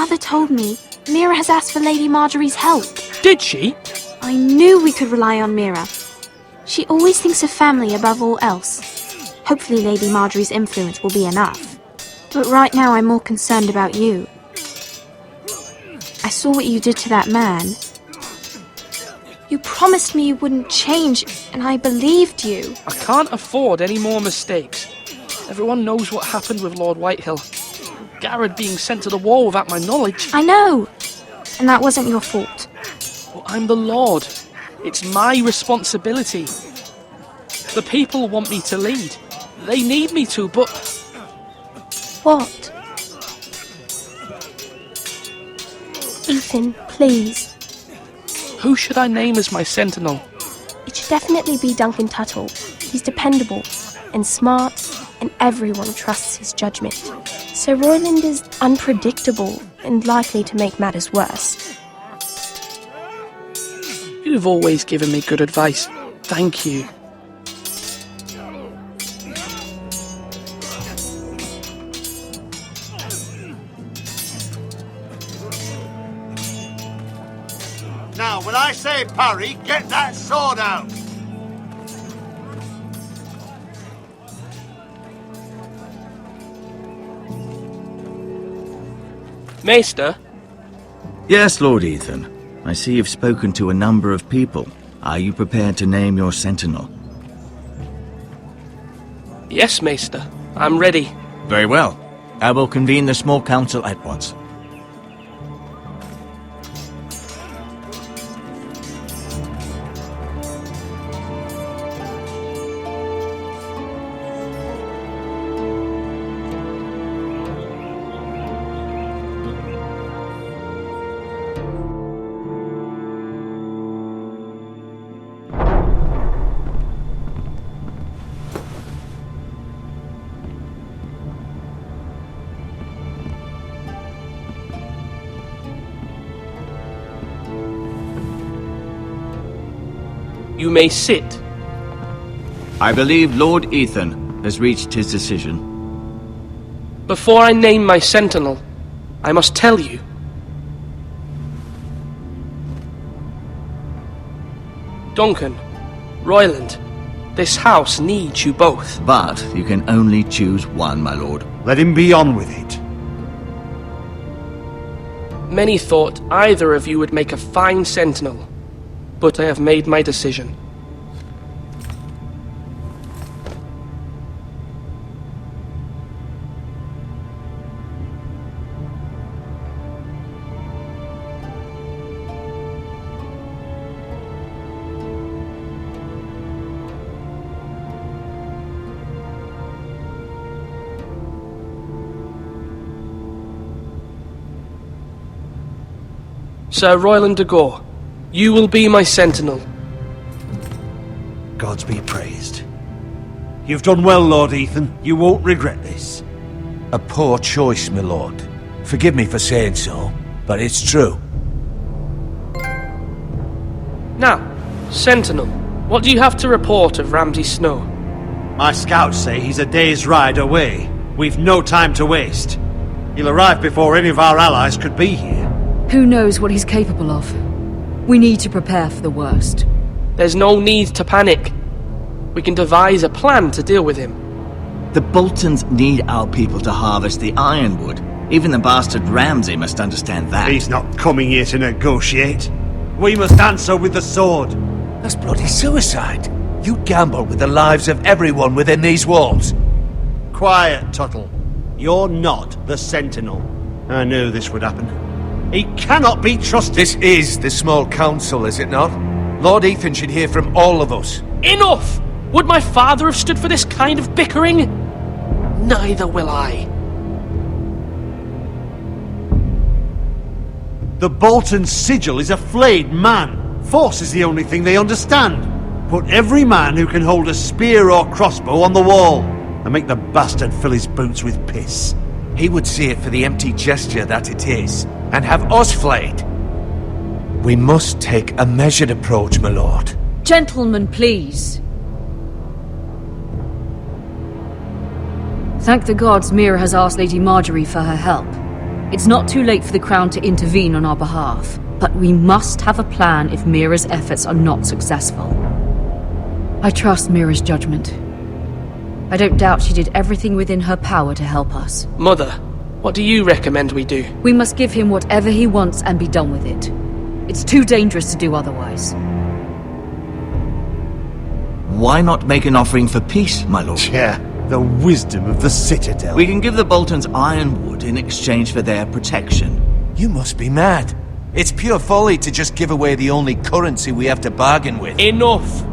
Mother told me Mira has asked for Lady Marjorie's help. Did she? I knew we could rely on Mira. She always thinks of family above all else. Hopefully Lady Marjorie's influence will be enough. But right now I'm more concerned about you. I saw what you did to that man. You promised me you wouldn't change, and I believed you. I can't afford any more mistakes. Everyone knows what happened with Lord Whitehill. Garrett being sent to the wall without my knowledge. I know, and that wasn't your fault. Well, I'm the Lord. It's my responsibility. The people want me to lead. They need me to, but... What? Ethan, please. Who should I name as my sentinel? It should definitely be Duncan Tuttle. He's dependable and smart, and everyone trusts his judgment. Sir Royland is unpredictable and likely to make matters worse. You've always given me good advice. Thank you. Now, when I say parry, get that sword out! Maester? Yes, Lord Ethan. I see you've spoken to a number of people. Are you prepared to name your sentinel? Yes, Maester. I'm ready. Very well. I will convene the small council at once. You may sit. I believe Lord Ethan has reached his decision. Before I name my sentinel, I must tell you. Duncan, Royland, this house needs you both. But you can only choose one, my lord. Let him be on with it. Many thought either of you would make a fine sentinel, but I have made my decision. Sir Royland de Gore, you will be my sentinel. Gods be praised. You've done well, Lord Ethan. You won't regret this. A poor choice, my lord. Forgive me for saying so, but it's true. Now, sentinel, what do you have to report of Ramsay Snow? My scouts say he's a day's ride away. We've no time to waste. He'll arrive before any of our allies could be here. Who knows what he's capable of? We need to prepare for the worst. There's no need to panic. We can devise a plan to deal with him. The Boltons need our people to harvest the ironwood. Even the bastard Ramsay must understand that. He's not coming here to negotiate. We must answer with the sword. That's bloody suicide. You gamble with the lives of everyone within these walls. Quiet, Tuttle. You're not the Sentinel. I knew this would happen. He cannot be trusted. This is the small council, is it not? Lord Ethan should hear from all of us. Enough! Would my father have stood for this kind of bickering? Neither will I. The Bolton sigil is a flayed man. Force is the only thing they understand. Put every man who can hold a spear or crossbow on the wall, and make the bastard fill his boots with piss. He would see it for the empty gesture that it is, and have us flayed. We must take a measured approach, my lord. Gentlemen, please. Thank the gods Mira has asked Lady Marjorie for her help. It's not too late for the Crown to intervene on our behalf, but we must have a plan if Mira's efforts are not successful. I trust Mira's judgment. I don't doubt she did everything within her power to help us. Mother, what do you recommend we do? We must give him whatever he wants and be done with it. It's too dangerous to do otherwise. Why not make an offering for peace, my lord? Yeah, the wisdom of the Citadel. We can give the Boltons ironwood in exchange for their protection. You must be mad. It's pure folly to just give away the only currency we have to bargain with. Enough!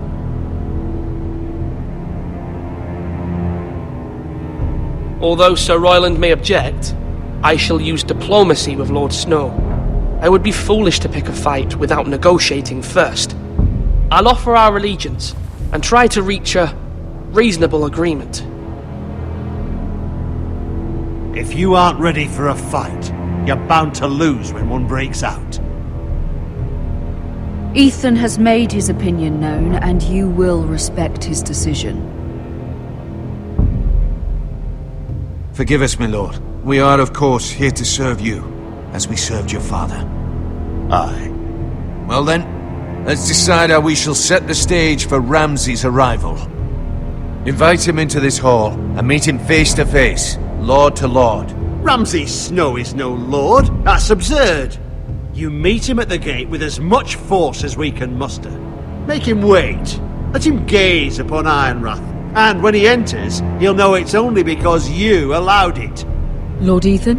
Although Sir Royland may object, I shall use diplomacy with Lord Snow. I would be foolish to pick a fight without negotiating first. I'll offer our allegiance and try to reach a reasonable agreement. If you aren't ready for a fight, you're bound to lose when one breaks out. Ethan has made his opinion known, and you will respect his decision. Forgive us, my lord. We are, of course, here to serve you, as we served your father. Aye. Well then, let's decide how we shall set the stage for Ramsay's arrival. Invite him into this hall, and meet him face to face, lord to lord. Ramsay Snow is no lord. That's absurd. You meet him at the gate with as much force as we can muster. Make him wait. Let him gaze upon Ironrath. And when he enters, he'll know it's only because you allowed it. Lord Ethan?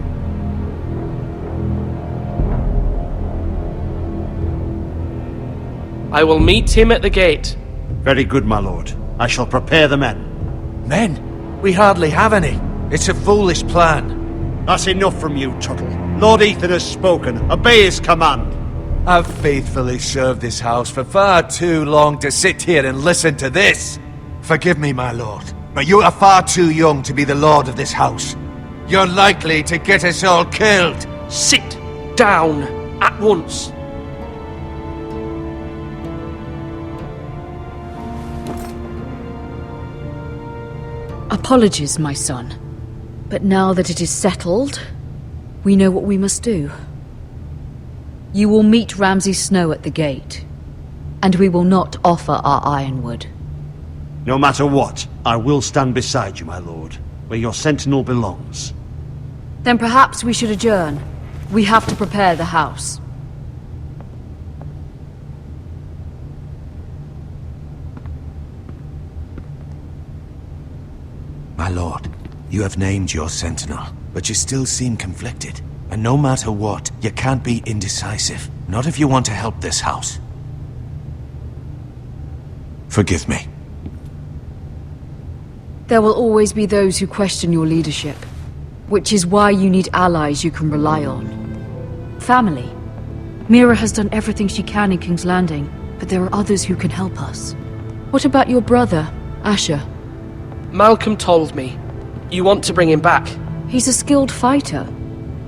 I will meet him at the gate. Very good, my lord. I shall prepare the men. Men? We hardly have any. It's a foolish plan. That's enough from you, Tuttle. Lord Ethan has spoken. Obey his command. I've faithfully served this house for far too long to sit here and listen to this. Forgive me, my lord, but you are far too young to be the lord of this house. You're likely to get us all killed. Sit down at once. Apologies, my son. But now that it is settled, we know what we must do. You will meet Ramsay Snow at the gate, and we will not offer our ironwood. No matter what, I will stand beside you, my lord, where your sentinel belongs. Then perhaps we should adjourn. We have to prepare the house. My lord, you have named your sentinel, but you still seem conflicted. And no matter what, you can't be indecisive. Not if you want to help this house. Forgive me. There will always be those who question your leadership, which is why you need allies you can rely on. Family. Mira has done everything she can in King's Landing, but there are others who can help us. What about your brother, Asher? Malcolm told me. You want to bring him back. He's a skilled fighter.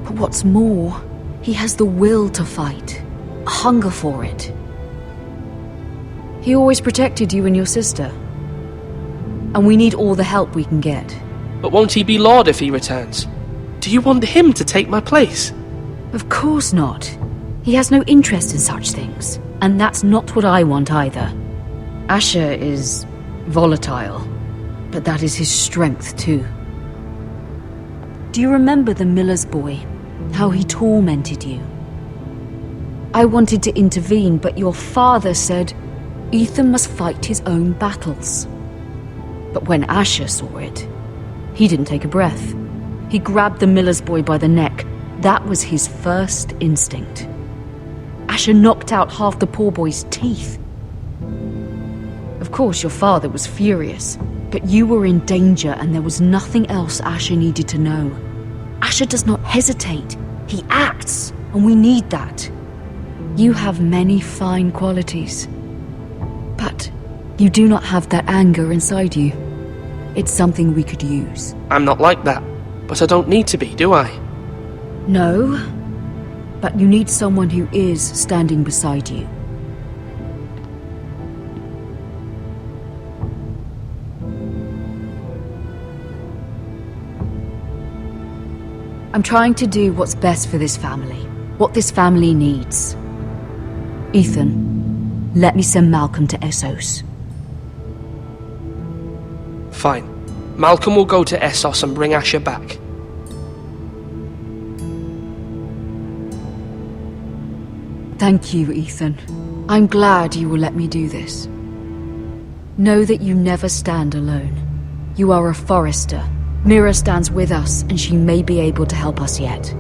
But what's more, he has the will to fight. A hunger for it. He always protected you and your sister. And we need all the help we can get. But won't he be Lord if he returns? Do you want him to take my place? Of course not. He has no interest in such things. And that's not what I want either. Asher is volatile, but that is his strength too. Do you remember the miller's boy? How he tormented you? I wanted to intervene, but your father said Ethan must fight his own battles. But when Asher saw it, he didn't take a breath. He grabbed the miller's boy by the neck. That was his first instinct. Asher knocked out half the poor boy's teeth. Of course, your father was furious, but you were in danger and there was nothing else Asher needed to know. Asher does not hesitate. He acts, and we need that. You have many fine qualities, but you do not have that anger inside you. It's something we could use. I'm not like that, but I don't need to be, do I? No, but you need someone who is standing beside you. I'm trying to do what's best for this family. What this family needs. Ethan, let me send Malcolm to Essos. Fine. Malcolm will go to Essos and bring Asher back. Thank you, Ethan. I'm glad you will let me do this. Know that you never stand alone. You are a Forrester. Mira stands with us, and she may be able to help us yet.